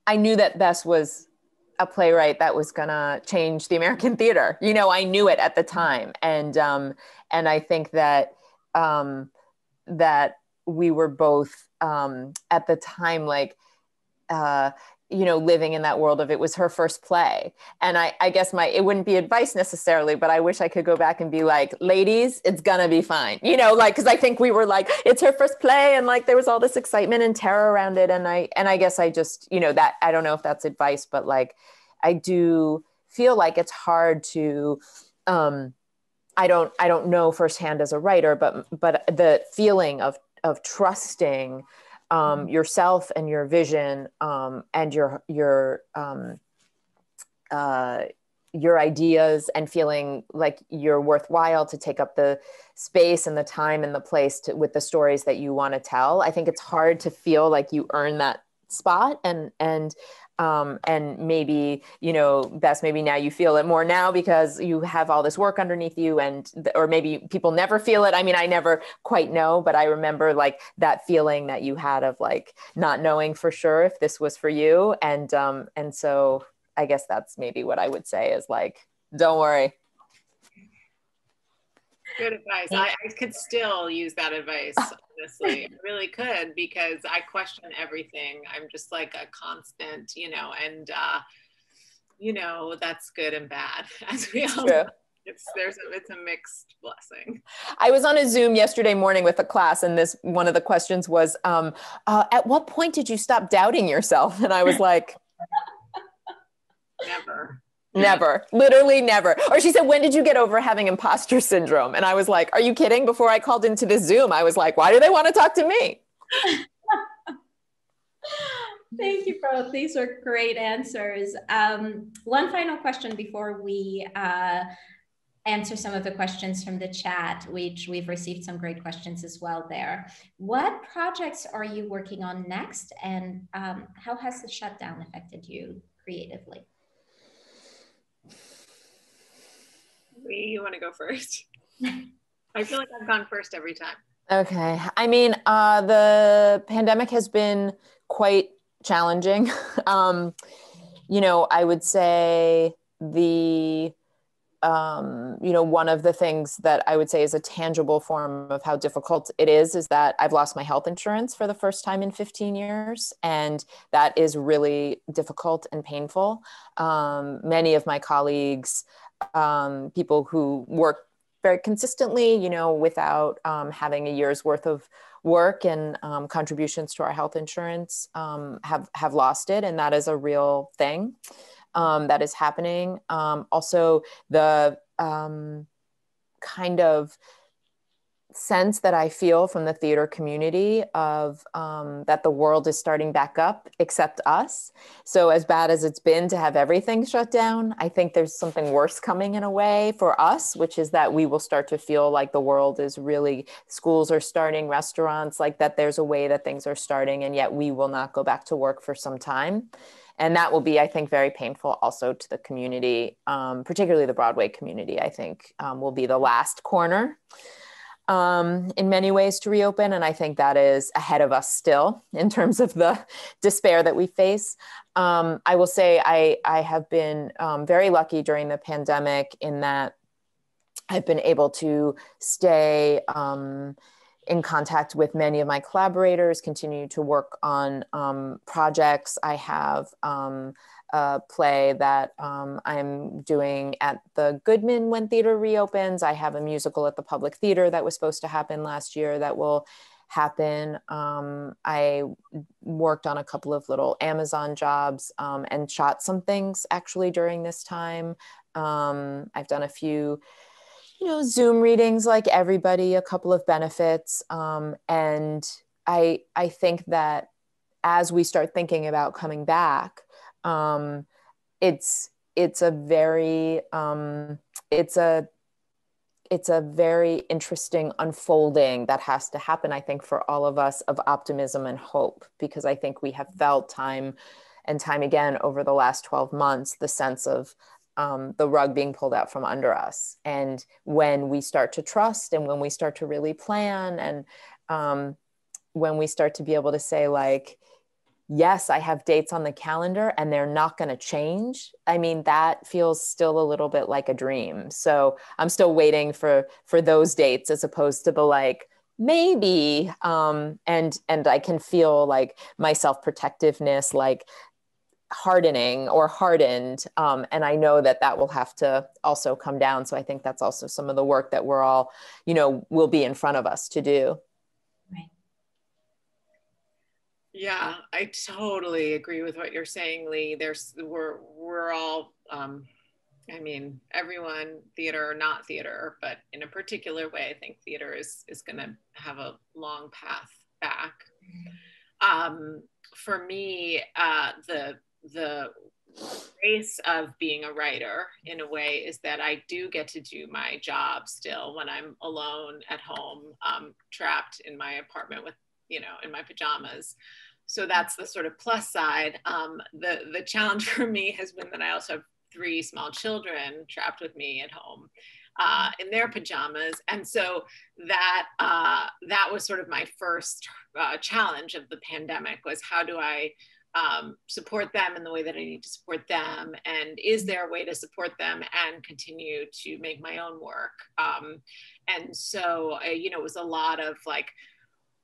Bess was a playwright that was gonna change the American theater. You know, I knew it at the time, and I think that that we were both at the time, like, you know, living in that world of, it was her first play. And I guess it wouldn't be advice necessarily, but I wish I could go back and be like, ladies, it's gonna be fine. You know, like, cause I think we were like, it's her first play. And like, there was all this excitement and terror around it. And I guess I just, you know, that, I don't know if that's advice, but like, I do feel like it's hard to, I don't know firsthand as a writer, but the feeling of trusting yourself and your vision, and your ideas, and feeling like you're worthwhile to take up the space and the time and the place with the stories that you want to tell. I think it's hard to feel like you earn that spot, and maybe, you know, Bess, maybe now you feel it more now because you have all this work underneath you, or maybe people never feel it. I mean, I never quite know, but I remember like that feeling that you had of like not knowing for sure if this was for you. And so I guess that's maybe what I would say is like, don't worry. Good advice. I could still use that advice, honestly. I really could, because I question everything. I'm just like a constant, you know, and, you know, that's good and bad, as we all know. It's a mixed blessing. I was on a Zoom yesterday morning with a class, and one of the questions was, at what point did you stop doubting yourself? And I was like, Never, literally never. Or she said, when did you get over having imposter syndrome? And I was like, are you kidding? Before I called into this Zoom, I was like, why do they want to talk to me? Thank you both. These are great answers. One final question before we answer some of the questions from the chat, which we've received some great questions as well there. What projects are you working on next? And how has the shutdown affected you creatively? Leigh, you want to go first? I feel like I've gone first every time. Okay. I mean, the pandemic has been quite challenging. You know, I would say you know, one of the things that I would say is a tangible form of how difficult it is that I've lost my health insurance for the first time in 15 years. And that is really difficult and painful. Many of my colleagues, people who work very consistently, you know, without having a year's worth of work and contributions to our health insurance, have lost it. And that is a real thing that is happening. Also, the kind of sense that I feel from the theater community of that the world is starting back up except us. So as bad as it's been to have everything shut down, I think there's something worse coming in a way for us, which is that we will start to feel like the world is really, schools are starting, restaurants, like that there's a way that things are starting, and yet we will not go back to work for some time. And that will be, I think, very painful also to the community, particularly the Broadway community, I think will be the last corner in many ways to reopen. And I think that is ahead of us still in terms of the despair that we face. I will say I have been very lucky during the pandemic in that I've been able to stay in contact with many of my collaborators, continue to work on projects. I have a play that I'm doing at the Goodman when theater reopens. I have a musical at the Public Theater that was supposed to happen last year that will happen. I worked on a couple of little Amazon jobs and shot some things actually during this time. I've done a few Zoom readings like everybody, a couple of benefits. And I think that as we start thinking about coming back, it's a very interesting unfolding that has to happen, I think, for all of us, of optimism and hope, because I think we have felt time and time again over the last 12 months, the sense of the rug being pulled out from under us. And when we start to trust, and when we start to really plan, and when we start to be able to say, like, yes, I have dates on the calendar and they're not going to change. I mean, that feels still a little bit like a dream. So I'm still waiting for those dates, as opposed to the like, maybe, and I can feel like my self-protectiveness, like hardening or hardened. And I know that will have to also come down. So I think that's also some of the work that we're all, will be in front of us to do. Right. Yeah, I totally agree with what you're saying, Leigh. We're all, I mean, everyone, theater or not theater, but in a particular way, I think theater is going to have a long path back. For me, the grace of being a writer, in a way, is that I do get to do my job still when I'm alone at home, trapped in my apartment with, in my pajamas. So that's the sort of plus side. The challenge for me has been that I also have 3 small children trapped with me at home in their pajamas. And so that was sort of my first challenge of the pandemic, was how do I support them in the way that I need to support them? And is there a way to support them and continue to make my own work? And so, it was a lot of like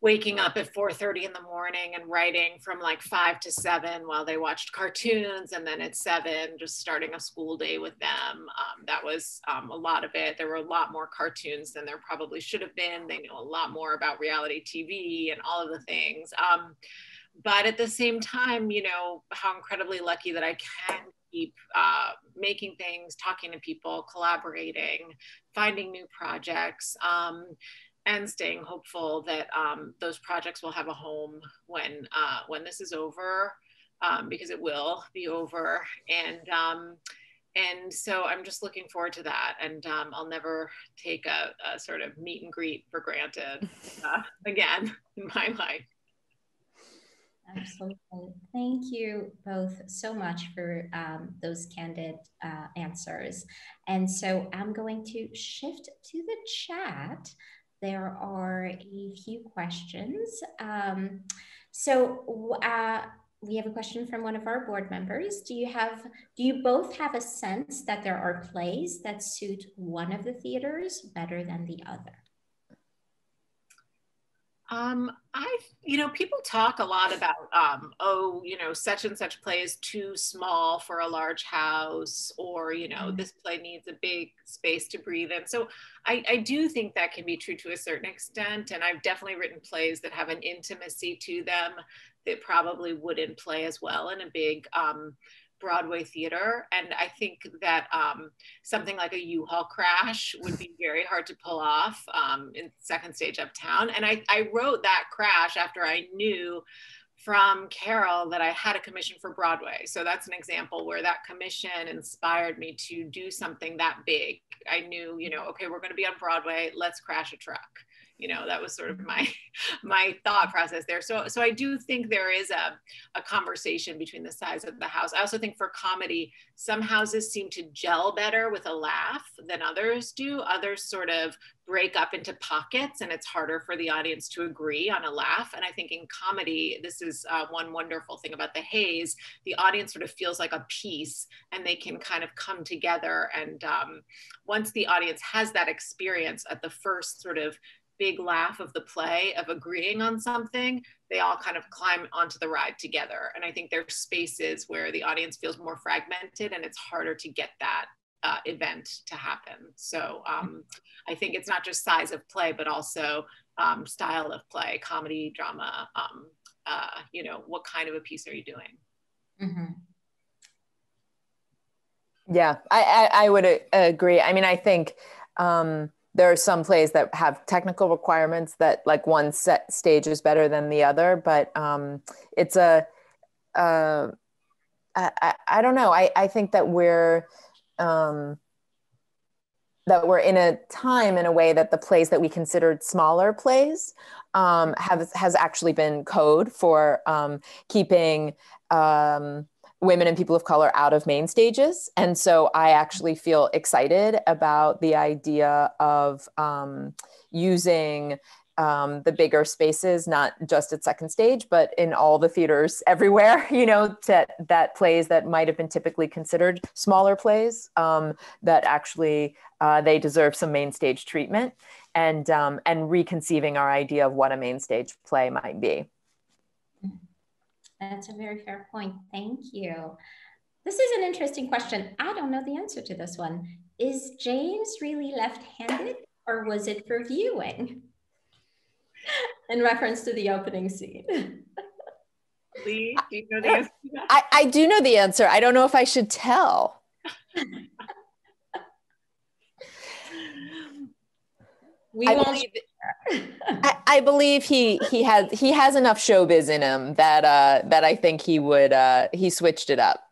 waking up at 4:30 in the morning and writing from like 5 to 7 while they watched cartoons. And then at 7, just starting a school day with them. That was a lot of it. There were a lot more cartoons than there probably should have been. They knew a lot more about reality TV and all of the things. But at the same time, how incredibly lucky that I can keep making things, talking to people, collaborating, finding new projects, and staying hopeful that those projects will have a home when this is over, because it will be over. And so I'm just looking forward to that. And I'll never take a sort of meet and greet for granted again in my life. Absolutely. Thank you both so much for those candid answers. And so I'm going to shift to the chat. There are a few questions. We have a question from one of our board members. Do you both have a sense that there are plays that suit one of the theaters better than the other? People talk a lot about, such and such play is too small for a large house, or, this play needs a big space to breathe in. So I do think that can be true to a certain extent. And I've definitely written plays that have an intimacy to them that probably wouldn't play as well in a big, Broadway theater. And I think that something like a U-Haul crash would be very hard to pull off in Second Stage Uptown. And I wrote that crash after I knew from Carol that I had a commission for Broadway. So that's an example where that commission inspired me to do something that big. I knew, okay, we're going to be on Broadway, let's crash a truck. That was sort of my thought process there. So I do think there is a conversation between the size of the house. I also think for comedy, some houses seem to gel better with a laugh than others do. Others sort of break up into pockets, and it's harder for the audience to agree on a laugh. And I think in comedy, this is one wonderful thing about the Hays. The audience sort of feels like a piece, and they can kind of come together. And once the audience has that experience at the first sort of big laugh of the play, of agreeing on something, they all kind of climb onto the ride together. And I think there's spaces where the audience feels more fragmented, and it's harder to get that event to happen. So I think it's not just size of play, but also style of play, comedy, drama, what kind of a piece are you doing? Mm-hmm. Yeah, I would agree. I mean, I think there are some plays that have technical requirements that like one set stage is better than the other, but it's I don't know. I think that we're in a time, in a way, that the plays that we considered smaller plays has actually been code for keeping women and people of color out of main stages. And so I actually feel excited about the idea of using the bigger spaces, not just at second stage, but in all the theaters everywhere, you know, that plays that might have been typically considered smaller plays, that actually they deserve some main stage treatment, and reconceiving our idea of what a main stage play might be. That's a very fair point. Thank you. This is an interesting question. I don't know the answer to this one. Is James really left-handed, or was it for viewing? In reference to the opening scene. Leigh, do you know the answer to that? I do know the answer. I don't know if I should tell. I believe he has enough showbiz in him that I think he switched it up.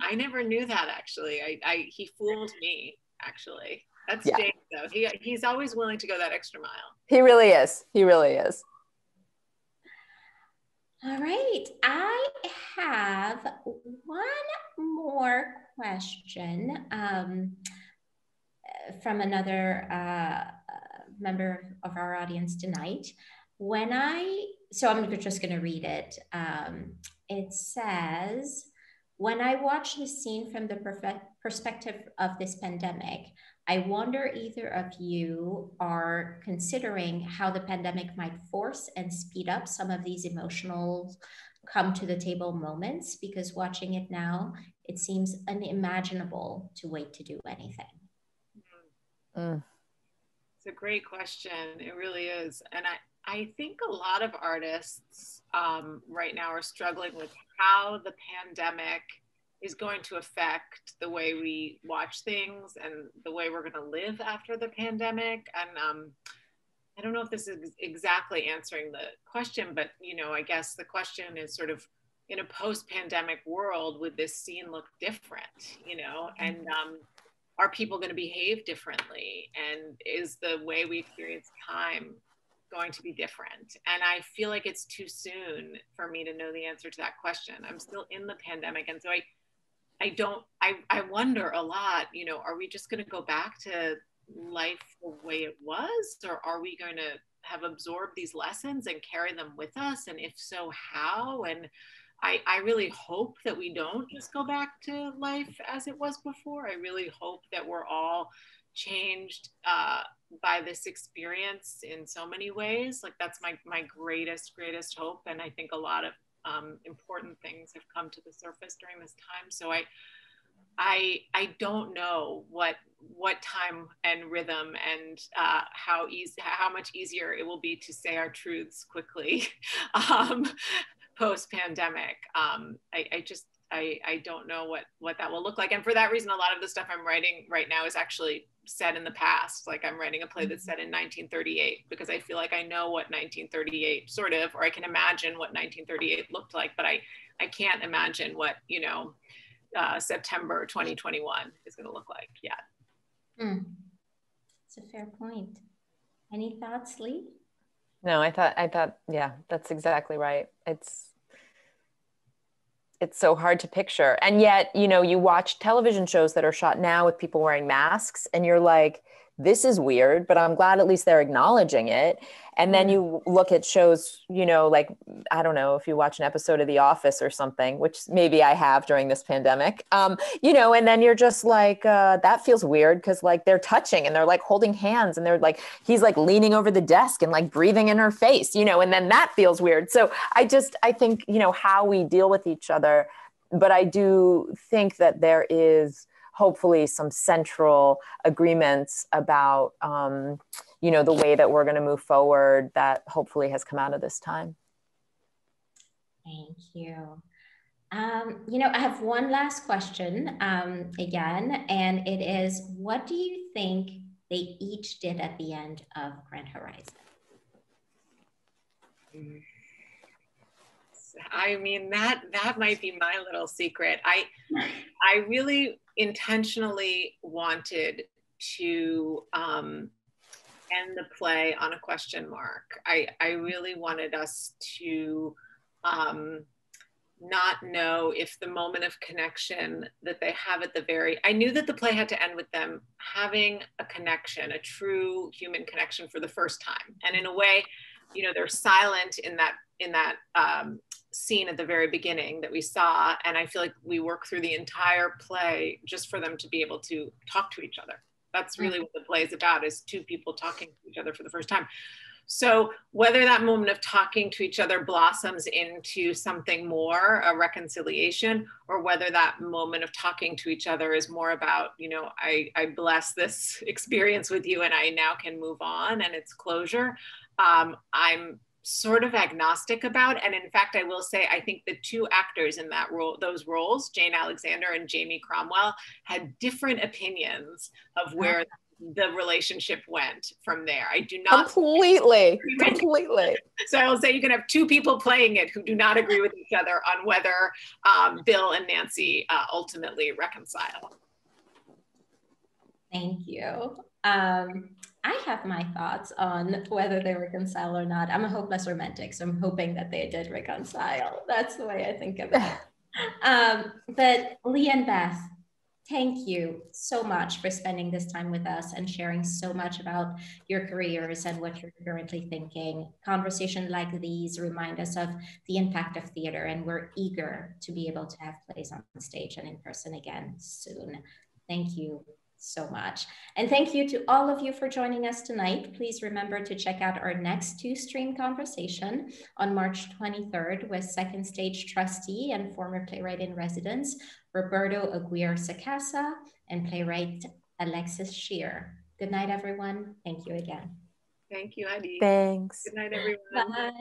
I never knew that, actually. He fooled me, actually. That's James, though. He's always willing to go that extra mile. He really is. He really is. All right. I have one more question from another member of our audience tonight. So I'm just going to read it. It says, when I watch the scene from the perspective of this pandemic, I wonder either of you are considering how the pandemic might force and speed up some of these emotional come to the table moments, because watching it now, it seems unimaginable to wait to do anything. It's a great question. It really is. And I think a lot of artists right now are struggling with how the pandemic is going to affect the way we watch things and the way we're going to live after the pandemic. And I don't know if this is exactly answering the question, but, you know, I guess the question is sort of, in a post-pandemic world, would this scene look different, you know? And are people going to behave differently? And is the way we experience time going to be different? And I feel like it's too soon for me to know the answer to that question. I'm still in the pandemic. And so I wonder a lot, you know, are we just going to go back to life the way it was? Or are we going to have absorbed these lessons and carry them with us? And if so, how? And I really hope that we don't just go back to life as it was before. I really hope that we're all changed by this experience in so many ways. Like, that's my greatest hope. And I think a lot of important things have come to the surface during this time. So I don't know what time and rhythm and how much easier it will be to say our truths quickly post-pandemic. I don't know what that will look like. And for that reason, a lot of the stuff I'm writing right now is actually set in the past. Like, I'm writing a play that's set in 1938 because I feel like I know what 1938 sort of, or I can imagine what 1938 looked like, but I can't imagine what, you know, September 2021 is going to look like yet. That's a fair point. Any thoughts, Leigh? No, I thought, yeah, that's exactly right. It's so hard to picture. And yet, you know, you watch television shows that are shot now with people wearing masks and you're like, this is weird, but I'm glad at least they're acknowledging it. And then you look at shows, you know, like, I don't know if you watch an episode of The Office or something, which maybe I have during this pandemic, you know, and then you're just like, that feels weird because like they're touching and they're like holding hands and they're like, he's like leaning over the desk and like breathing in her face, you know, and then that feels weird. So I think, you know, how we deal with each other, but I do think that there is hopefully some central agreements about, you know, the way that we're going to move forward that hopefully has come out of this time. Thank you. You know, I have one last question again, and it is, what do you think they each did at the end of Grand Horizon? I mean, that might be my little secret. I really intentionally wanted to end the play on a question mark. I really wanted us to not know if the moment of connection that they have at the very, I knew that the play had to end with them having a connection, a true human connection for the first time. And in a way, you know, they're silent in that scene at the very beginning that we saw. And I feel like we work through the entire play just for them to be able to talk to each other. That's really what the play is about, is two people talking to each other for the first time. So whether that moment of talking to each other blossoms into something more, a reconciliation, or whether that moment of talking to each other is more about, you know, I bless this experience with you and I now can move on and it's closure, I'm sort of agnostic about. And in fact, I will say, I think the two actors in that role, those roles, Jane Alexander and Jamie Cromwell, had different opinions of where the relationship went from there. I do not completely. So I will say you can have two people playing it who do not agree with each other on whether Bill and Nancy ultimately reconcile. Thank you. I have my thoughts on whether they reconcile or not. I'm a hopeless romantic, so I'm hoping that they did reconcile. That's the way I think of it. But Leigh and Beth, thank you so much for spending this time with us and sharing so much about your careers and what you're currently thinking. Conversations like these remind us of the impact of theater, and we're eager to be able to have plays on stage and in person again soon. Thank you so much. And thank you to all of you for joining us tonight. Please remember to check out our next two-stream conversation on March 23rd with Second Stage trustee and former playwright in residence, Roberto Aguirre-Sacasa, and playwright Alexis Shear. Good night, everyone. Thank you again. Thank you, Heidi. Thanks. Good night, everyone. Bye.